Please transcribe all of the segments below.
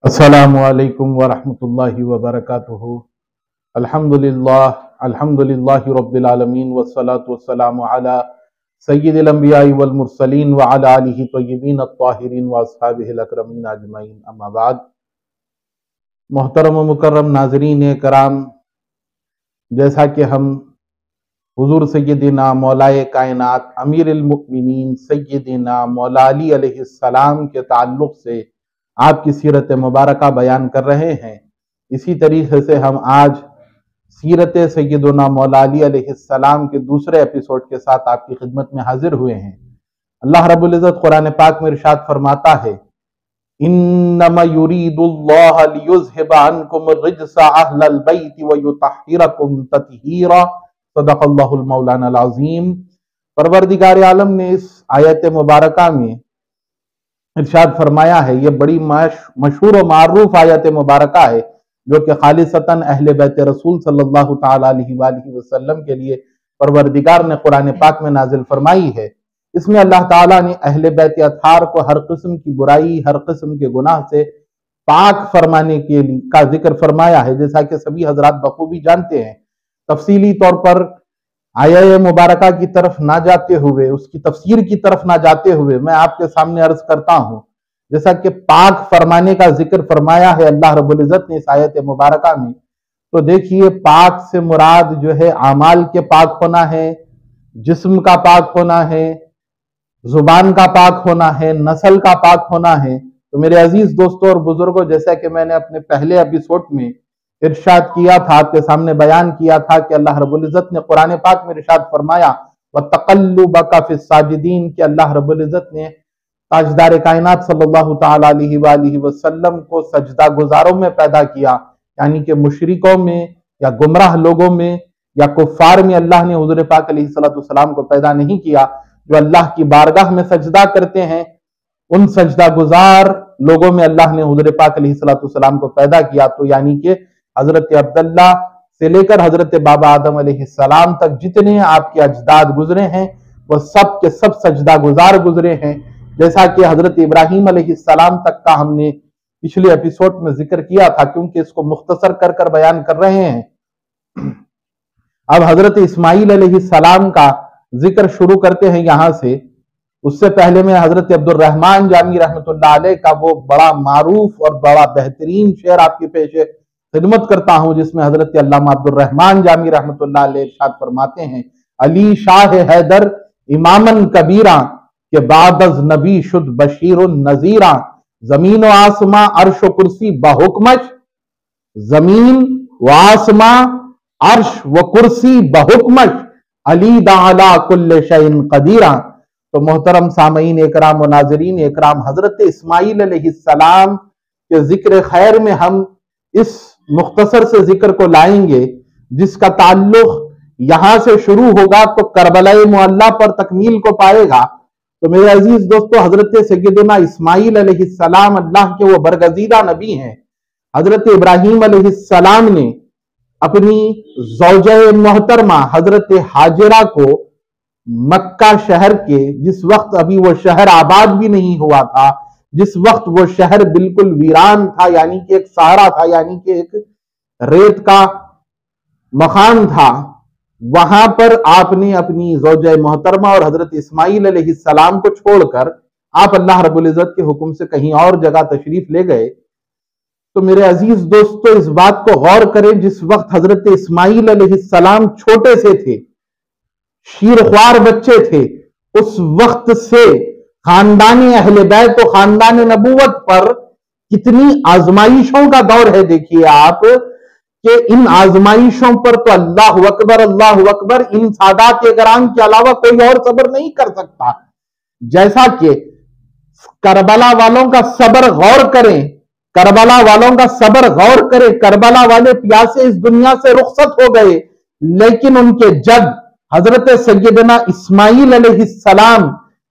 السلام علیکم ورحمۃ اللہ وبرکاتہ۔ الحمدللہ رب العالمین والصلاة والسلام علی سید الانبیاء والمرسلین وعلی آلہ طیبین الطاہرین واصحابہ الاکرمین اجمعین، اما بعد۔ محترم و مکرم ناظرین کرام، جیسا کہ ہم حضور سیدنا مولائے کائنات امیر المؤمنین سیدنا مولا علی علیہ السلام کے تعلق سے آپ کی سیرت مبارکہ بیان کر رہے ہیں، اسی طریقے سے ہم آج سیرت سیدنا مولا علی علیہ السلام کے دوسرے ایپیسوڈ کے ساتھ آپ کی خدمت میں حاضر ہوئے ہیں۔ اللہ رب العزت قرآن پاک میں ارشاد فرماتا ہے، انما یرید اللہ لیذھب عنکم الرجس اہل البیت ویطہرکم تطہیرا، صدق اللہ المولانا العظیم۔ پروردگار عالم نے اس آیت مبارکہ میں ارشاد فرمایا ہے، یہ بڑی مشہور و معروف آیت مبارکہ ہے جو کہ خالصتاً اہل بیت رسول صلی اللہ تعالیٰ علیہ وآلہ وسلم کے لیے پروردگار نے قرآن پاک میں نازل فرمائی ہے۔ اس میں اللہ تعالیٰ نے اہل بیت اطہار کو ہر قسم کی برائی، ہر قسم کے گناہ سے پاک فرمانے کا ذکر فرمایا ہے، جیسا کہ سبھی حضرات بخوبی جانتے ہیں۔ تفصیلی طور پر آیہ مبارکہ کی طرف نہ جاتے ہوئے، اس کی تفسیر کی طرف نہ جاتے ہوئے میں آپ کے سامنے عرض کرتا ہوں، جیسا کہ پاک فرمانے کا ذکر فرمایا ہے اللہ رب العزت نے اس آیت مبارکہ میں، تو دیکھیے پاک سے مراد جو ہے اعمال کے پاک ہونا ہے، جسم کا پاک ہونا ہے، زبان کا پاک ہونا ہے، نسل کا پاک ہونا ہے۔ تو میرے عزیز دوستوں اور بزرگوں، جیسا کہ میں نے اپنے پہلے ایپیسوڈ میں ارشاد کیا تھا، آپ کے سامنے بیان کیا تھا کہ اللہ رب العزت نے قرآن پاک میں ارشاد فرمایا وَتَقَلُّبَكَ فِي السَّاجِدِينَ کہ اللہ رب العزت نے تاجدار کائنات صلی اللہ تعالیٰ علیہ وآلہ وسلم کو سجدہ گزاروں میں پیدا کیا، یعنی کہ مشرکوں میں یا گمراہ لوگوں میں یا کفار میں اللہ نے حضور پاک علیہ السلام کو پیدا نہیں کیا۔ جو اللہ کی بارگاہ میں سجدہ کرتے ہیں، ان سجدہ گزار لوگوں میں اللہ نے حضور پاک علیہ السلام کو پیدا کیا۔ تو یعنی کہ حضرت عبداللہ سے لے کر حضرت بابا آدم علیہ السلام تک جتنے آپ کے اجداد گزرے ہیں وہ سب کے سب سجدہ گزار گزرے ہیں، جیسا کہ حضرت ابراہیم علیہ السلام تک کا ہم نے پچھلے ایپیسوڈ میں ذکر کیا تھا، کیونکہ اس کو مختصر کر کر بیان کر رہے ہیں۔ اب حضرت اسماعیل علیہ السلام کا ذکر شروع کرتے ہیں یہاں سے۔ اس سے پہلے میں حضرت عبد الرحمن جامی رحمۃ اللہ علیہ کا وہ بڑا معروف اور بڑا بہترین شعر آپ کی پیش خدمت کرتا ہوں، جس میں حضرت علامہ عبد الرحمن جامی رحمۃ اللہ علیہ ارشاد فرماتے ہیں، علی شاہ حیدر امامن کبیراں کہ بعد از نبی شد بشیر النذیراں، زمین و آسماں عرش و کرسی بحکمش، زمین و آسماں عرش و کرسی بحکمش، علی دا علی کل شیء قدیراں۔ تو محترم سامعین اکرام و ناظرین اکرام، حضرت اسماعیل علیہ السلام کے ذکر خیر میں ہم اس مختصر سے ذکر کو لائیں گے، جس کا تعلق یہاں سے شروع ہوگا تو کربلا معلیٰ پر تکمیل کو پائے گا۔ تو میرے عزیز دوستو، حضرت سیدنا اسماعیل علیہ السلام اللہ کے وہ برگزیدہ نبی ہیں۔ حضرت ابراہیم علیہ السلام نے اپنی زوجہ محترمہ حضرت حاجرہ کو مکہ شہر کے، جس وقت ابھی وہ شہر آباد بھی نہیں ہوا تھا، جس وقت وہ شہر بالکل ویران تھا، یعنی کہ ایک صحرا تھا، یعنی کہ ایک ریت کا مقام تھا، وہاں پر آپ نے اپنی زوجہ محترمہ اور حضرت اسماعیل علیہ السلام کو چھوڑ کر آپ اللہ رب العزت کے حکم سے کہیں اور جگہ تشریف لے گئے۔ تو میرے عزیز دوستو، اس بات کو غور کریں، جس وقت حضرت اسماعیل علیہ السلام چھوٹے سے تھے، شیرخوار بچے تھے، اس وقت سے خاندان اہل بیت و خاندان نبوت پر کتنی آزمائشوں کا دور ہے۔ دیکھیے آپ کہ ان آزمائشوں پر تو اللہ اکبر، ان سادات کرام کے علاوہ کوئی اور صبر نہیں کر سکتا۔ جیسا کہ کربلا والوں کا صبر غور کریں، کربلا والوں کا صبر غور کریں، کربلا والے پیاسے اس دنیا سے رخصت ہو گئے، لیکن ان کے جد حضرت سیدنا اسماعیل علیہ السلام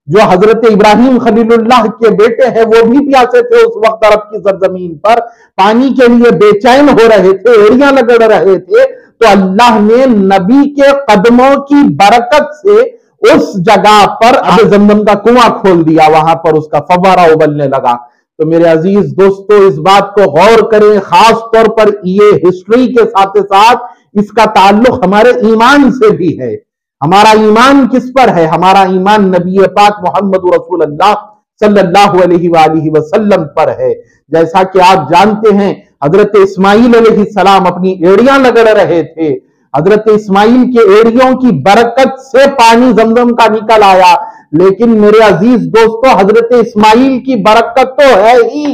جو حضرت ابراہیم خلیل اللہ کے بیٹے ہیں، وہ بھی پیاسے تھے اس وقت عرب کی سرزمین پر، پانی کے لیے بے چین ہو رہے تھے، ایڑیاں لگڑ رہے تھے۔ تو اللہ نے نبی کے قدموں کی برکت سے اس جگہ پر زمزم کا کنواں کھول دیا، وہاں پر اس کا فوارہ ابلنے لگا۔ تو میرے عزیز دوستو اس بات کو غور کریں، خاص طور پر یہ ہسٹری کے ساتھ ساتھ اس کا تعلق ہمارے ایمان سے بھی ہے۔ ہمارا ایمان کس پر ہے؟ ہمارا ایمان نبی پاک محمد رسول اللہ صلی اللہ علیہ وآلہ وسلم پر ہے۔ جیسا کہ آپ جانتے ہیں حضرت اسماعیل علیہ السلام اپنی ایڑیاں رگڑ رہے تھے، حضرت اسماعیل کے ایڑیوں کی برکت سے پانی زمزم کا نکل آیا، لیکن میرے عزیز دوستو حضرت اسماعیل کی برکت تو ہے ہی،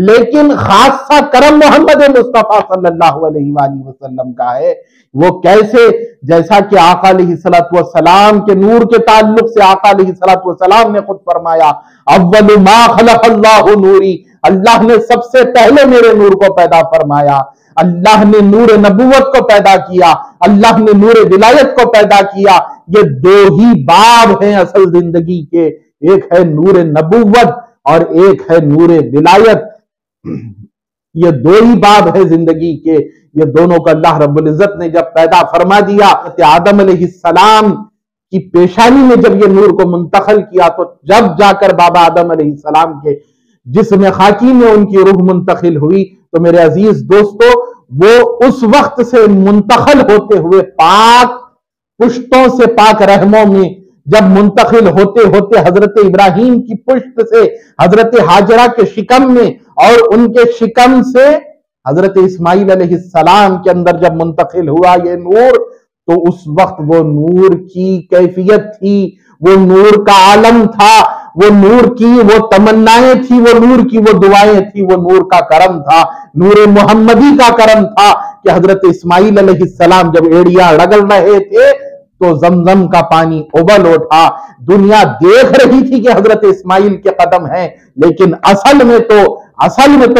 لیکن خاصہ کرم محمد مصطفیٰ صلی اللہ علیہ وآلہ وسلم کا ہے۔ وہ کیسے؟ جیسا کہ آقا علیہ السلام کے نور کے تعلق سے آقا علیہ السلام نے خود فرمایا، اول ما خلق اللہ نوری، اللہ نے سب سے پہلے میرے نور کو پیدا فرمایا۔ اللہ نے نور نبوت کو پیدا کیا، اللہ نے نور ولایت کو پیدا کیا۔ یہ دو ہی باب ہیں اصل زندگی کے، ایک ہے نور نبوت اور ایک ہے نور ولایت۔ یہ دو ہی باب ہے زندگی کے، یہ دونوں کو اللہ رب العزت نے جب پیدا فرما دیا، آدم علیہ السلام کی پیشانی میں جب یہ نور کو منتقل کیا تو جب جا کر بابا آدم علیہ السلام کے جسم خاکی میں ان کی روح منتقل ہوئی، تو میرے عزیز دوستو وہ اس وقت سے منتقل ہوتے ہوئے پاک پشتوں سے پاک رحموں میں جب منتقل ہوتے ہوتے حضرت ابراہیم کی پشت سے حضرت حاجرہ کے شکم میں اور ان کے شکم سے حضرت اسماعیل علیہ السلام کے اندر جب منتقل ہوا یہ نور، تو اس وقت وہ نور کی کیفیت تھی، وہ نور کا عالم تھا، وہ نور کی وہ تمنائیں تھی، وہ نور کی وہ دعائیں تھی، وہ نور کا کرم تھا، نور محمدی کا کرم تھا کہ حضرت اسماعیل علیہ السلام جب ایڑیاں رگڑ رہے تھے تو زمزم کا پانی ابل اٹھا۔ دنیا دیکھ رہی تھی کہ حضرت اسماعیل کے قدم ہیں، لیکن اصل میں تو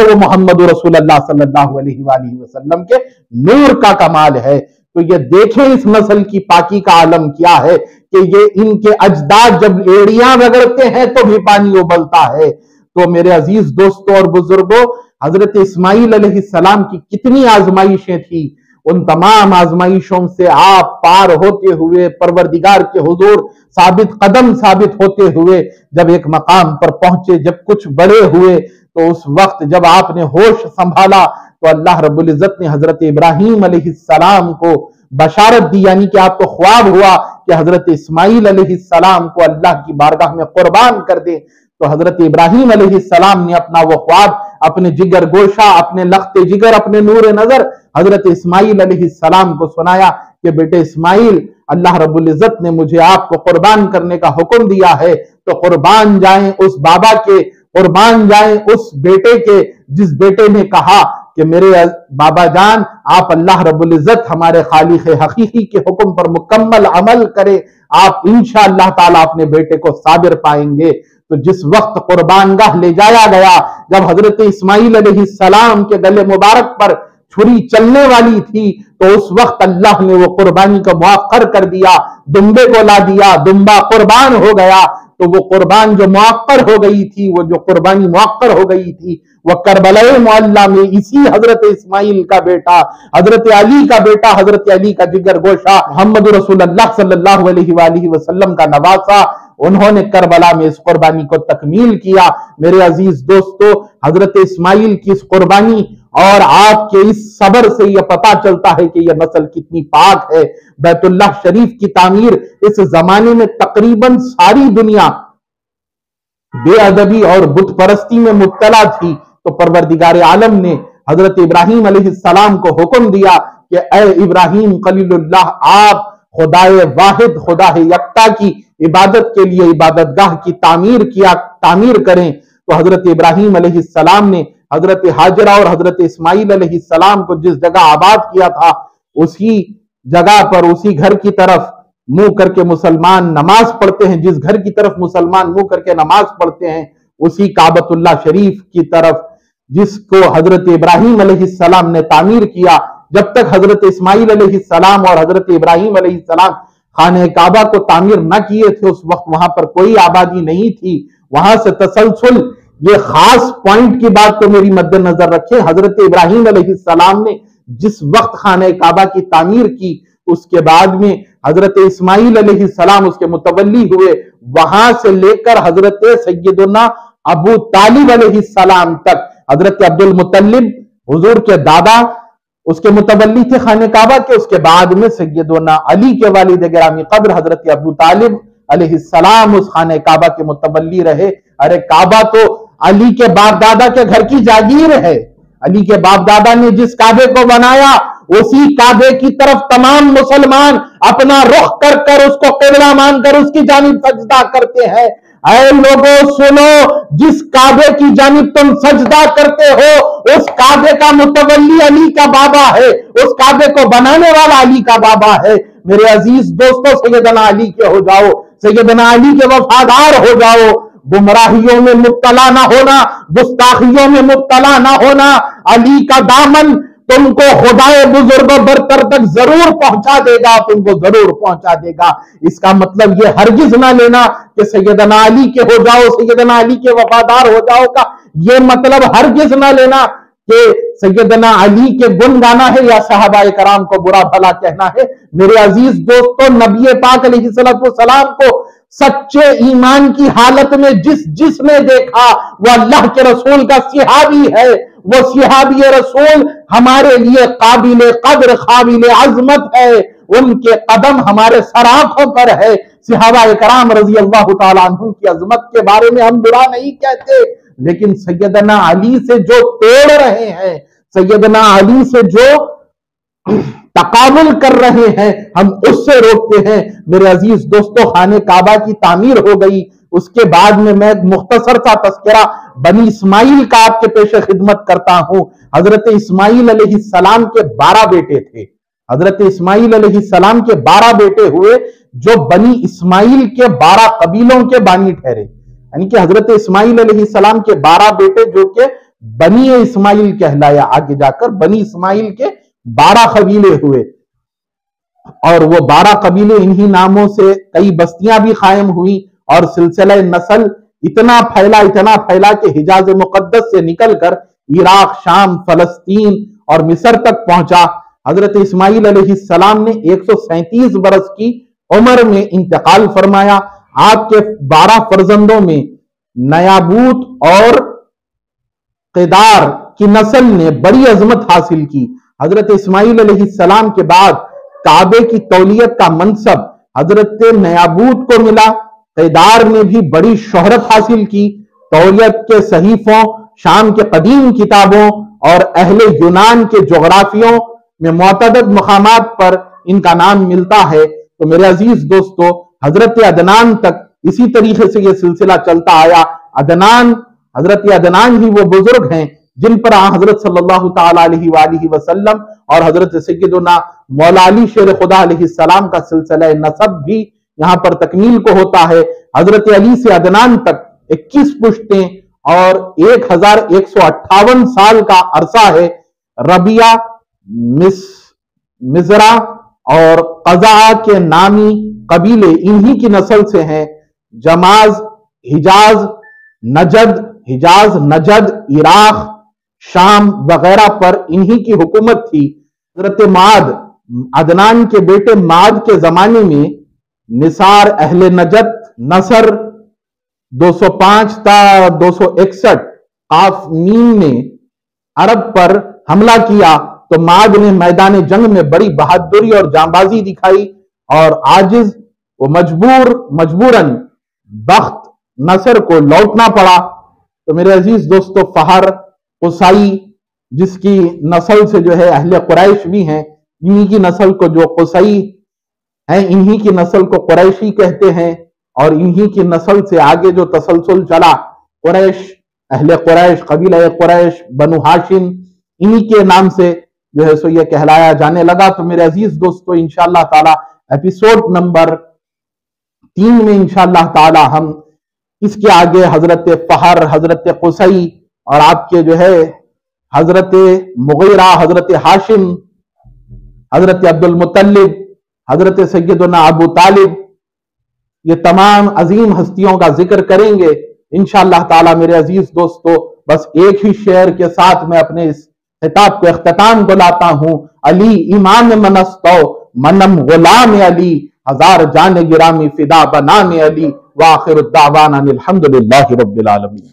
وہ محمد رسول اللہ صلی اللہ علیہ وآلہ وسلم کے نور کا کمال ہے۔ تو یہ دیکھیں اس نسل کی پاکی کا عالم کیا ہے کہ یہ ان کے اجداد جب ایڑیاں رگڑتے ہیں تو بھی پانی ابلتا ہے۔ تو میرے عزیز دوستوں اور بزرگوں، حضرت اسماعیل علیہ السلام کی کتنی آزمائشیں تھی، ان تمام آزمائشوں سے آپ پار ہوتے ہوئے پروردگار کے حضور ثابت قدم ثابت ہوتے ہوئے جب ایک مقام پر پہنچے، جب کچھ بڑے ہوئے، تو اس وقت جب آپ نے ہوش سنبھالا تو اللہ رب العزت نے حضرت ابراہیم علیہ السلام کو بشارت دی، یعنی کہ آپ کو خواب ہوا کہ حضرت اسماعیل علیہ السلام کو اللہ کی بارگاہ میں قربان کر دیں۔ تو حضرت ابراہیم علیہ السلام نے اپنا وہ خواب اپنے جگر گوشہ، اپنے لخت جگر، اپنے نور نظر حضرت اسماعیل علیہ السلام کو سنایا کہ بیٹے اسماعیل، اللہ رب العزت نے مجھے آپ کو قربان کرنے کا حکم دیا ہے، تو قربان جائیں اس بابا کے، قربان جائیں اس بیٹے کے جس بیٹے نے کہا کہ میرے بابا جان آپ اللہ رب العزت ہمارے خالق حقیقی کے حکم پر مکمل عمل کرے، آپ انشاءاللہ تعالیٰ اپنے بیٹے کو صابر پائیں گے۔ تو جس وقت قربان گاہ لے جایا گیا، جب حضرت اسماعیل علیہ السلام کے گلے مبارک پر چھری چلنے والی تھی، تو اس وقت اللہ نے وہ قربانی کو مؤخر کر دیا، دمبے کو لا دیا، دمبا قربان ہو گیا۔ تو وہ قربان جو مؤخر ہو گئی تھی، وہ جو قربانی مؤخر ہو گئی تھی، وہ کربلا معلیٰ میں اسی حضرت اسماعیل کا بیٹا، حضرت علی کا بیٹا، حضرت علی کا جگر گوشہ، محمد رسول اللہ صلی اللہ علیہ وآلہ وسلم کا نواسا، انہوں نے کربلا میں اس قربانی کو تکمیل کیا۔ میرے عزیز دوستو، حضرت اسماعیل کی اس قربانی اور آپ کے اس صبر سے یہ پتا چلتا ہے کہ یہ نسل کتنی پاک ہے۔ بیت اللہ شریف کی تعمیر اس زمانے میں تقریباً ساری دنیا بے ادبی اور بت پرستی میں مبتلا تھی، تو پروردگار عالم نے حضرت ابراہیم علیہ السلام کو حکم دیا کہ اے ابراہیم خلیل اللہ، آپ خدائے واحد، خدا یکتا کی عبادت کے لیے عبادت گاہ کی تعمیر کریں۔ تو حضرت ابراہیم علیہ السلام نے حضرت حاجرہ اور حضرت اسماعیل علیہ السلام کو جس جگہ آباد کیا تھا، اسی جگہ پر، اسی گھر کی طرف منہ کر کے مسلمان نماز پڑھتے ہیں، جس گھر کی طرف مسلمان منہ کر کے نماز پڑھتے ہیں، اسی کعبۃ اللہ شریف کی طرف جس کو حضرت ابراہیم علیہ السلام نے تعمیر کیا۔ جب تک حضرت اسماعیل علیہ السلام اور حضرت ابراہیم علیہ السلام خانہ کعبہ کو تعمیر نہ کیے تھے، اس وقت وہاں پر کوئی آبادی نہیں تھی۔ وہاں سے تسلسل، یہ خاص پوائنٹ کی بات کو میری مد نظر رکھیں، حضرت ابراہیم علیہ السلام نے جس وقت خانہ کعبہ کی تعمیر کی، اس کے بعد میں حضرت اسماعیل علیہ السلام اس کے متولی ہوئے، وہاں سے لے کر حضرت سیدنا ابو طالب علیہ السلام تک، حضرت عبد المطلب حضور کے دادا اس کے متولی تھے خانہ کعبہ کے، اس کے بعد میں سیدنا علی کے والد گرامی قدر حضرت ابو طالب علیہ السلام اس خانہ کعبہ کے متولی رہے۔ ارے کعبہ تو علی کے باپ دادا کے گھر کی جاگیر ہے، علی کے باپ دادا نے جس کعبے کو بنایا اسی کعبے کی طرف تمام مسلمان اپنا رخ کر کر اس کو قبلہ مان کر اس کی جانب سجدہ کرتے ہیں۔ اے لوگوں سنو، جس کعبے کی جانب تم سجدہ کرتے ہو اس کعبے کا متولی علی کا بابا ہے، اس کعبے کو بنانے والا علی کا بابا ہے۔ میرے عزیز دوستو، سیدنا علی کے ہو جاؤ، سیدنا علی کے وفادار ہو جاؤ، گمراہیوں میں مبتلا نہ ہونا، گستاخیوں میں مبتلا نہ ہونا۔ علی کا دامن تم کو خدائے بزرگ و برتر تک ضرور پہنچا دے گا، تم کو ضرور پہنچا دے گا۔ اس کا مطلب یہ ہرگز نہ لینا کہ سیدنا علی کے ہو جاؤ، سیدنا علی کے وفادار ہو جاؤ کا یہ مطلب ہرگز نہ لینا کہ سیدنا علی کے گن گانا ہے یا صحابہ کرام کو برا بھلا کہنا ہے۔ میرے عزیز دوستو، نبی پاک علیہ السلام کو سچے ایمان کی حالت میں جس نے دیکھا وہ اللہ کے رسول کا صحابی ہے، وہ صحابی رسول ہمارے لیے قابل قدر قابل عظمت ہے، ان کے قدم ہمارے سرآنکھوں پر ہے۔ صحابہ کرام رضی اللہ تعالیٰ عنہ کی عظمت کے بارے میں ہم برا نہیں کہتے، لیکن سیدنا علی سے جو توڑ رہے ہیں، سیدنا علی سے جو تقابل کر رہے ہیں، ہم اس سے روکتے ہیں۔ میرے عزیز دوستو، خانہ کعبہ کی تعمیر ہو گئی، اس کے بعد میں ایک مختصر سا تذکرہ بنی اسماعیل کا آپ کے پیش خدمت کرتا ہوں۔ حضرت اسماعیل علیہ السلام کے 12 بیٹے تھے، حضرت اسماعیل علیہ السلام کے 12 بیٹے ہوئے جو بنی اسماعیل کے 12 قبیلوں کے بانی ٹھہرے، یعنی کہ حضرت اسماعیل علیہ السلام کے 12 بیٹے جو کہ بنی اسماعیل کہلایا، آگے جا کر بنی اسماعیل کے 12 قبیلے ہوئے، اور وہ 12 قبیلے انہی ناموں سے کئی بستیاں بھی قائم ہوئی، اور سلسلہ نسل اتنا پھیلا کہ حجاز مقدس سے نکل کر عراق، شام، فلسطین اور مصر تک پہنچا۔ حضرت اسماعیل علیہ السلام نے 137 برس کی عمر میں انتقال فرمایا۔ آپ کے 12 فرزندوں میں نیابوت اور قیدار کی نسل نے بڑی عظمت حاصل کی۔ حضرت اسماعیل علیہ السلام کے بعد کعبے کی تولیت کا منصب حضرت نیابوت کو ملا۔ قیدار نے بھی بڑی شہرت حاصل کی، تولیت کے صحیفوں، شام کے قدیم کتابوں اور اہل یونان کے جغرافیوں میں معتدد مقامات پر ان کا نام ملتا ہے۔ تو میرے عزیز دوستو، حضرت عدنان تک اسی طریقے سے یہ سلسلہ چلتا آیا۔ حضرت عدنان ہی وہ بزرگ ہیں جن پر حضرت صلی اللہ تعالیٰ علیہ وآلہ وسلم اور حضرت سیدنا مولا علی شیر خدا علیہ السلام کا سلسلہ نسب بھی یہاں پر تکمیل کو ہوتا ہے۔ حضرت علی سے عدنان تک 21 پشتیں اور 1158 سال کا عرصہ ہے۔ ربیہ، مزرع اور قزعہ کے نامی قبیلے انہی کی نسل سے ہیں۔ حجاز، نجد، عراق، شام وغیرہ پر انہی کی حکومت تھی۔ حضرت معاد، عدنان کے بیٹے معاد کے زمانے میں نثار اہل نجد نصر 205 تا 261 قاف میم نے عرب پر حملہ کیا تو معاد نے میدان جنگ میں بڑی بہادری اور جانبازی دکھائی، اور عاجز وہ مجبوراً بخت نصر کو لوٹنا پڑا۔ تو میرے عزیز دوستو، فہر قصائی جس کی نسل سے جو ہے اہل قریش بھی ہیں، انہی کی نسل کو جو قصائی ہیں انہی کی نسل کو قریشی کہتے ہیں، اور انہی کی نسل سے آگے جو تسلسل چلا قریش، اہل قریش، قبیلہ قریش، بنو ہاشم، انہی کے نام سے جو ہے سو یہ کہلایا جانے لگا۔ تو میرے عزیز دوستو، انشاءاللہ تعالی ایپیسوڈ نمبر 3 میں انشاءاللہ تعالی ہم اس کے آگے حضرت فہر، حضرت قصائی اور آپ کے جو ہے حضرت مغیرہ، حضرت ہاشم، حضرت عبد المطلب، حضرت سیدنا ابو طالب، یہ تمام عظیم ہستیوں کا ذکر کریں گے انشاءاللہ تعالی۔ میرے عزیز دوستو، بس ایک ہی شعر کے ساتھ میں اپنے اس خطاب کو اختتام کو لاتا ہوں۔ علی امام منستو منم غلام علی، ہزار جان گرامی فدا بنام علی، وآخر الدعوانا الحمدللہ رب العالمین۔